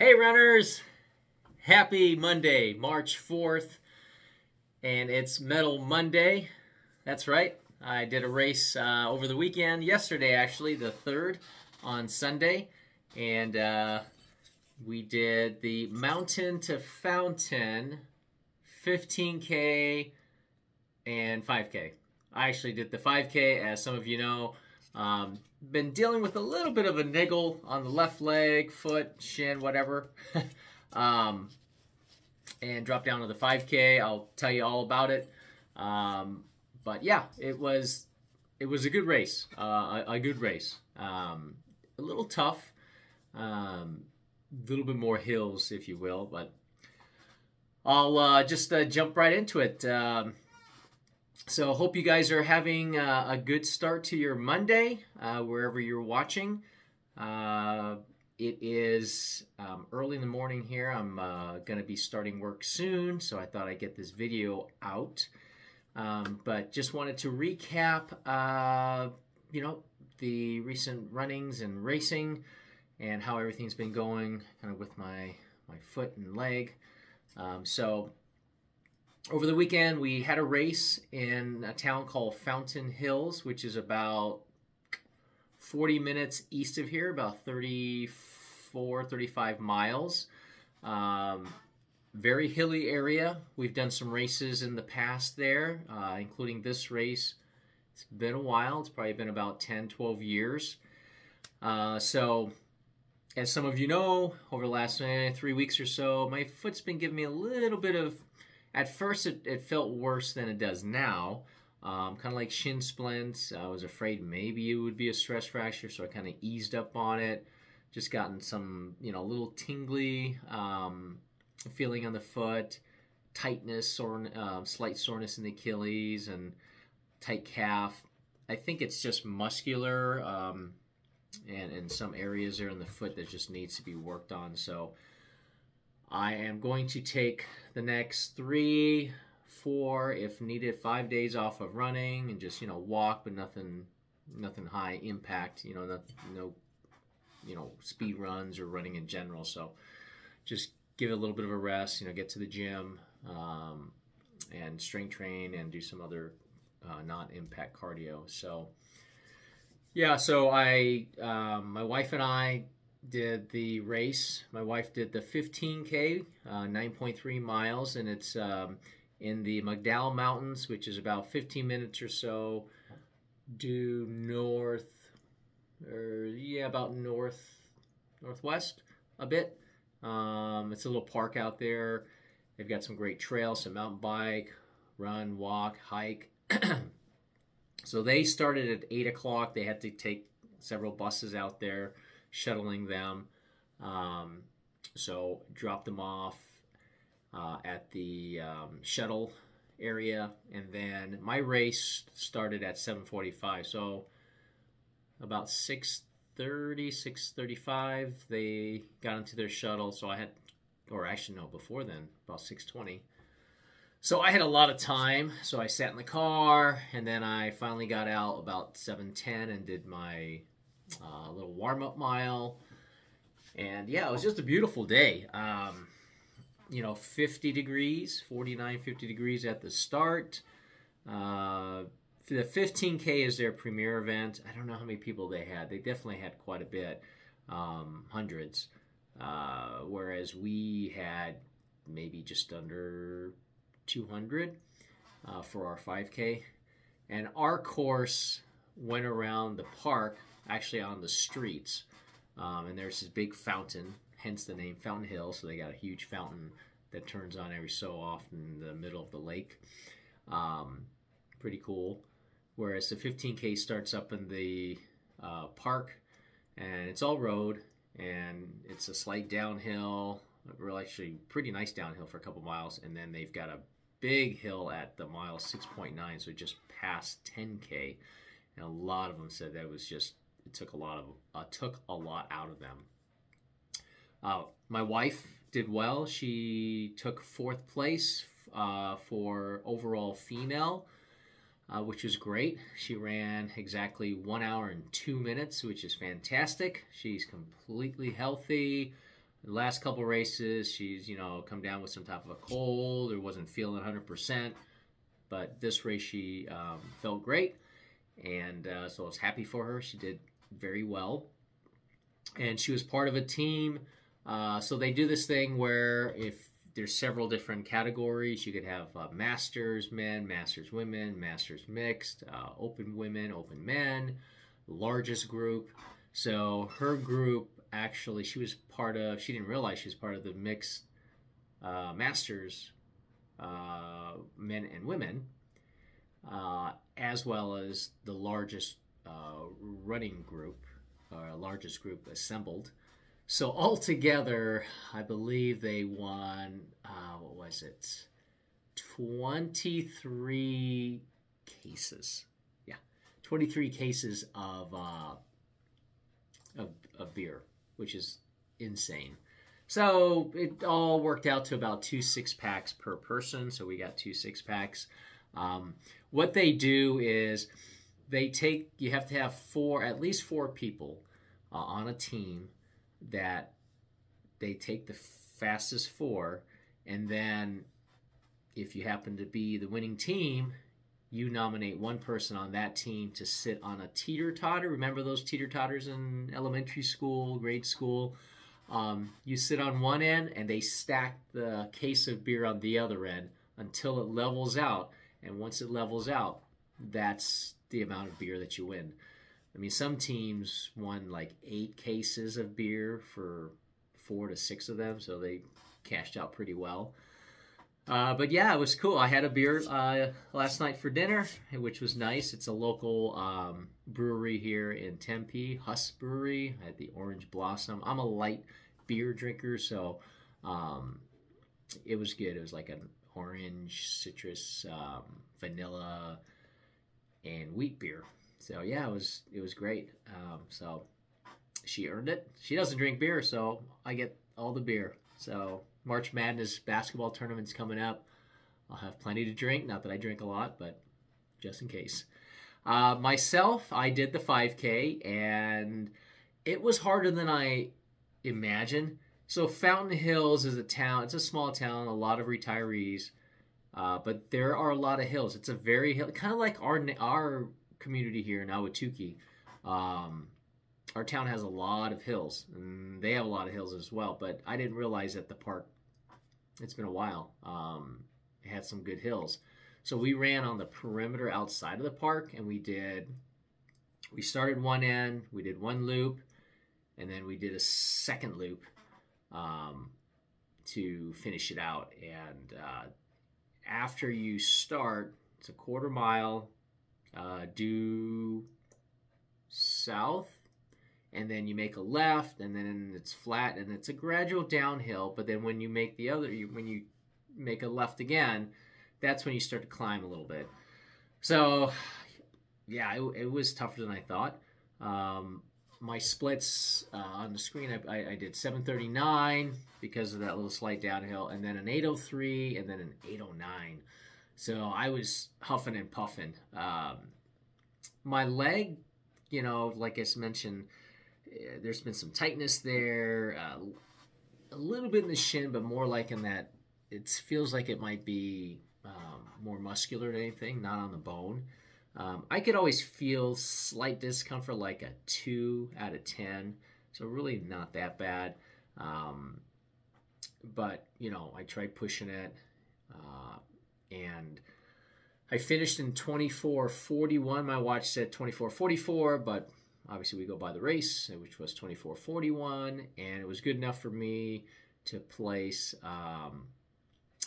Hey runners, happy Monday, March 4th, and it's Medal Monday. That's right, I did a race over the weekend, yesterday actually, the 3rd on Sunday, and we did the Mountain to Fountain 15K and 5K. I actually did the 5K, as some of you know. Been dealing with a little bit of a niggle on the left leg, foot, shin, whatever. And dropped down to the 5K. I'll tell you all about it. But yeah, it was a good race. A good race. A little tough. A little bit more hills, if you will. But I'll just jump right into it. So hope you guys are having a good start to your Monday, wherever you're watching. It is early in the morning here. I'm going to be starting work soon, so I thought I'd get this video out. But just wanted to recap, the recent runnings and racing and how everything's been going kind of with my foot and leg. So over the weekend, we had a race in a town called Fountain Hills, which is about 40 minutes east of here, about 34, 35 miles. Very hilly area. We've done some races in the past there, including this race. It's been a while. It's probably been about 10, 12 years. So, as some of you know, over the last 3 weeks or so, my foot's been giving me a little bit of... At first, it felt worse than it does now, kind of like shin splints. I was afraid maybe it would be a stress fracture, so I kind of eased up on it. Just gotten some, little tingly feeling on the foot, tightness, slight soreness in the Achilles, and tight calf. I think it's just muscular, and some areas there in the foot that just needs to be worked on. So I am going to take the next 3, 4, if needed, 5 days off of running and just, walk, but nothing high impact, no speed runs or running in general. So just give it a little bit of a rest, get to the gym, and strength train and do some other non-impact cardio. So yeah, so my wife and I did the race. My wife did the 15K, 9.3 miles, and it's in the McDowell Mountains, which is about 15 minutes or so due about northwest a bit. It's a little park out there. They've got some great trails, some mountain bike, run, walk, hike. So they started at 8 o'clock. They had to take several buses out there, shuttling them. So dropped them off at the shuttle area, and then my race started at 7:45. So about 6:30, 6:35, they got into their shuttle. So I had, or actually no, before then, about 6:20. So I had a lot of time. So I sat in the car, and then I finally got out about 7:10 and did my little warm-up mile. And yeah, it was just a beautiful day. 50 degrees, 49, 50 degrees at the start. The 15K is their premier event. I don't know how many people they had. They definitely had quite a bit, hundreds. Whereas we had maybe just under 200 for our 5K. And our course went around the park, actually on the streets, and there's this big fountain, hence the name Fountain Hill. So they got a huge fountain that turns on every so often in the middle of the lake. Pretty cool. Whereas the 15K starts up in the park, and it's all road, and it's a slight downhill, actually pretty nice downhill for a couple miles, and then they've got a big hill at the mile 6.9, so just past 10K. And a lot of them said that it took a lot out of them. My wife did well. She took 4th place for overall female, which was great. She ran exactly 1 hour and 2 minutes, which is fantastic. She's completely healthy, The last couple races, she's, come down with some type of a cold or wasn't feeling 100%. But this race, she felt great. And so I was happy for her. She did very well. And she was part of a team. So they do this thing where if there's several different categories, you could have masters men, masters women, masters mixed, open women, open men, largest group. So her group, actually, she didn't realize she was part of the mixed masters men and women, as well as the largest running group, largest group assembled. So altogether, I believe they won, 23 cases. Yeah, 23 cases of beer, which is insane. So it all worked out to about 2 6-packs per person. So we got 2 6-packs. What they do is you have to have at least four people on a team that they take the fastest four, and then if you happen to be the winning team, you nominate one person on that team to sit on a teeter-totter. Remember those teeter-totters in elementary school, grade school? You sit on one end, and they stack the case of beer on the other end until it levels out. And once it levels out, that's the amount of beer that you win. I mean, some teams won like 8 cases of beer for 4 to 6 of them, so they cashed out pretty well. But yeah, it was cool. I had a beer last night for dinner, which was nice. It's a local brewery here in Tempe, Huss Brewery. I had the Orange Blossom. I'm a light beer drinker, so it was good. It was like an orange, citrus, vanilla, and wheat beer. So yeah, it was great. So she earned it. She doesn't drink beer, so I get all the beer. So March Madness basketball tournament's coming up. I'll have plenty to drink. Not that I drink a lot, but just in case. Myself, I did the 5K, and it was harder than I imagined. So Fountain Hills is a town. It's a small town, a lot of retirees, but there are a lot of hills. It's a very hill, kind of like our community here in Ahwatukee. Our town has a lot of hills, and they have a lot of hills as well, but I didn't realize that the park, it's been a while, it had some good hills. So we ran on the perimeter outside of the park, and we started one end, we did one loop, and then we did a second loop to finish it out. And after you start, it's a quarter mile, due south, and then you make a left, and then it's flat, and it's a gradual downhill. But then when you make when you make a left again, that's when you start to climb a little bit. So yeah, it was tougher than I thought. My splits on the screen, I did 7:39 because of that little slight downhill, and then an 8:03, and then an 8:09. So I was huffing and puffing. My leg, like I mentioned, there's been some tightness there, a little bit in the shin, but more like in that it feels like it might be more muscular than anything, not on the bone. I could always feel slight discomfort, like a 2 out of 10, so really not that bad. But I tried pushing it, and I finished in 24:41. My watch said 24:44, but obviously we go by the race, which was 24:41, and it was good enough for me to place. I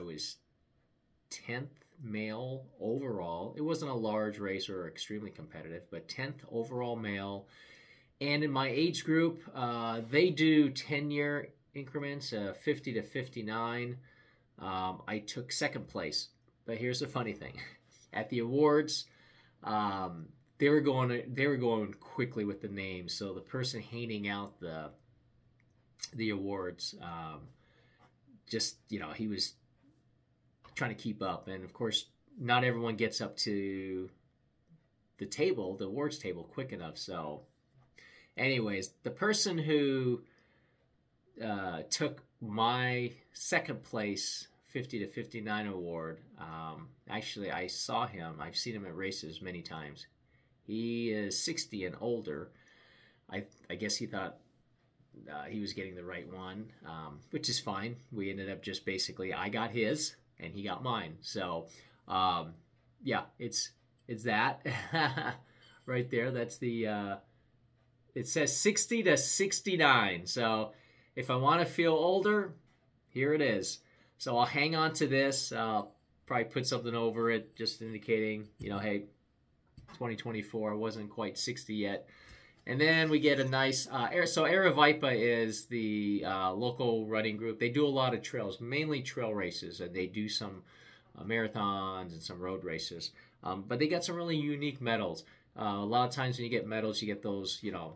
was 10th male overall. It wasn't a large race or extremely competitive, but 10th overall male. And in my age group, they do 10-year increments, 50 to 59. I took second place. But here's the funny thing: at the awards, they were going quickly with the names. So the person handing out the awards, he was trying to keep up, and of course, not everyone gets up to the awards table, quick enough. So, anyways, the person who took my second place 50 to 59 award. Actually, I saw him. I've seen him at races many times. He is 60 and older. I guess he thought he was getting the right one, which is fine. We ended up just basically, I got his and he got mine. So, yeah, it's that right there. That's the, it says 60 to 69. So if I want to feel older, here it is. So I'll hang on to this. Probably put something over it, just indicating, you know, hey, 2024, I wasn't quite 60 yet. And then we get a nice, so Aravaipa is the local running group. They do a lot of trails, mainly trail races, and they do some marathons and some road races. But they got some really unique medals. A lot of times when you get medals, you get those, you know,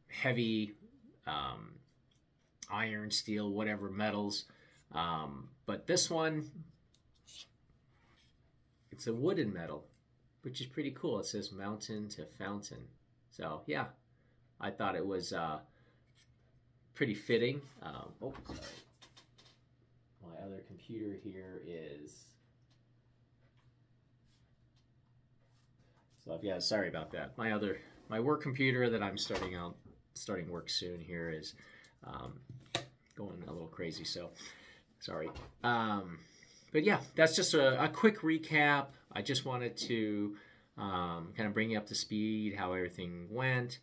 heavy iron, steel, whatever metals. But this one, it's a wooden medal, which is pretty cool. It says mountain to fountain. So yeah, I thought it was pretty fitting. Oh, sorry. My other computer here is... So yeah, sorry about that. My work computer that I'm starting work soon here is going a little crazy. So sorry. But yeah, that's just a quick recap. I just wanted to kind of bring you up to speed how everything went.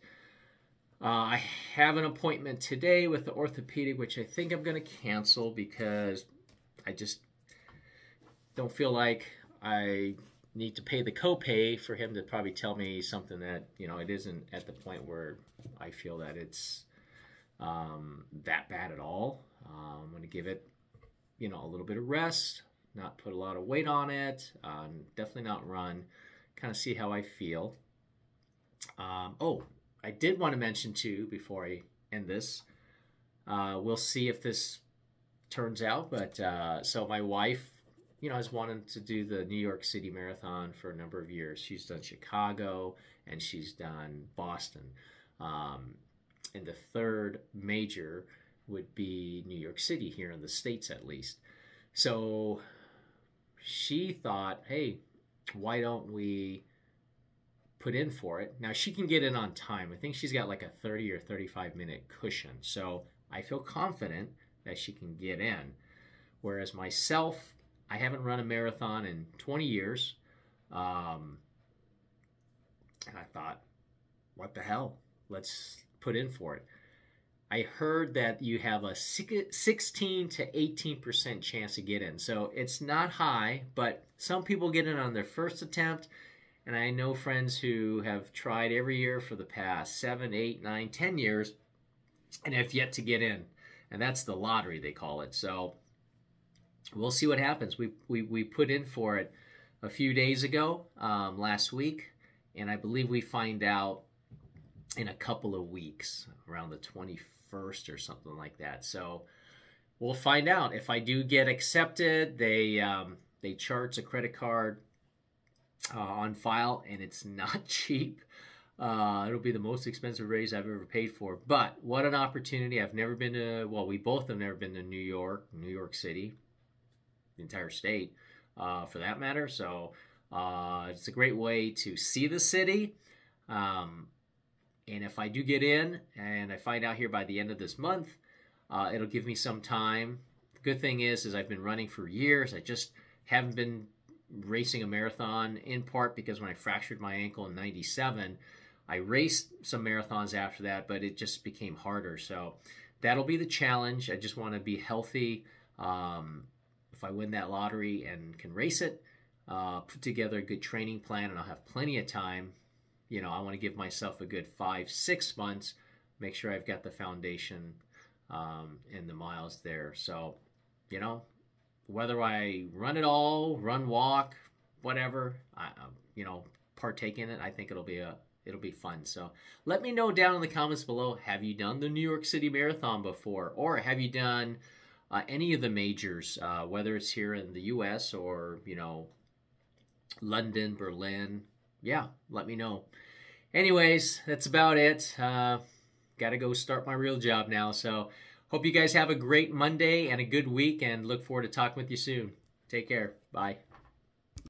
I have an appointment today with the orthopedic, which I think I'm going to cancel because I just don't feel like I need to pay the copay for him to probably tell me something that, you know, it isn't at the point where I feel that it's that bad at all. I'm going to give it, you know, a little bit of rest, not put a lot of weight on it, definitely not run, kind of see how I feel. Oh, I did want to mention too, before I end this, we'll see if this turns out, but so my wife, you know, has wanted to do the New York City Marathon for a number of years. She's done Chicago and she's done Boston. And the third major would be New York City, here in the States at least. So she thought, hey, why don't we put in for it? Now she can get in on time. I think she's got like a 30 or 35 minute cushion. So I feel confident that she can get in. Whereas myself, I haven't run a marathon in 20 years. And I thought, what the hell? Let's put in for it. I heard that you have a 16 to 18% chance to get in. So it's not high, but some people get in on their first attempt. And I know friends who have tried every year for the past 7, 8, 9, 10 years and have yet to get in. And that's the lottery, they call it. So we'll see what happens. We put in for it a few days ago, last week. And I believe we find out in a couple of weeks, around the 21st or something like that. So we'll find out. If I do get accepted, they charge a credit card on file, and it's not cheap. It'll be the most expensive race I've ever paid for. But what an opportunity. I've never been to, well, we both have never been to New York City, the entire state, for that matter. So it's a great way to see the city. And if I do get in and I find out here by the end of this month, it'll give me some time. The good thing is I've been running for years. I just haven't been racing a marathon, in part because when I fractured my ankle in '97, I raced some marathons after that, but it just became harder. So that'll be the challenge. I just want to be healthy. If I win that lottery and can race it, put together a good training plan, and I'll have plenty of time. You know, I want to give myself a good 5-6 months, make sure I've got the foundation and the miles there. So, you know, whether I run it all, run, walk, whatever, you know, partake in it, I think it'll be fun. So let me know down in the comments below, have you done the New York City Marathon before? Or have you done any of the majors, whether it's here in the U.S. or, you know, London, Berlin? Yeah, let me know. Anyways, that's about it. got to go start my real job now. So hope you guys have a great Monday and a good week, and look forward to talking with you soon. Take care. Bye.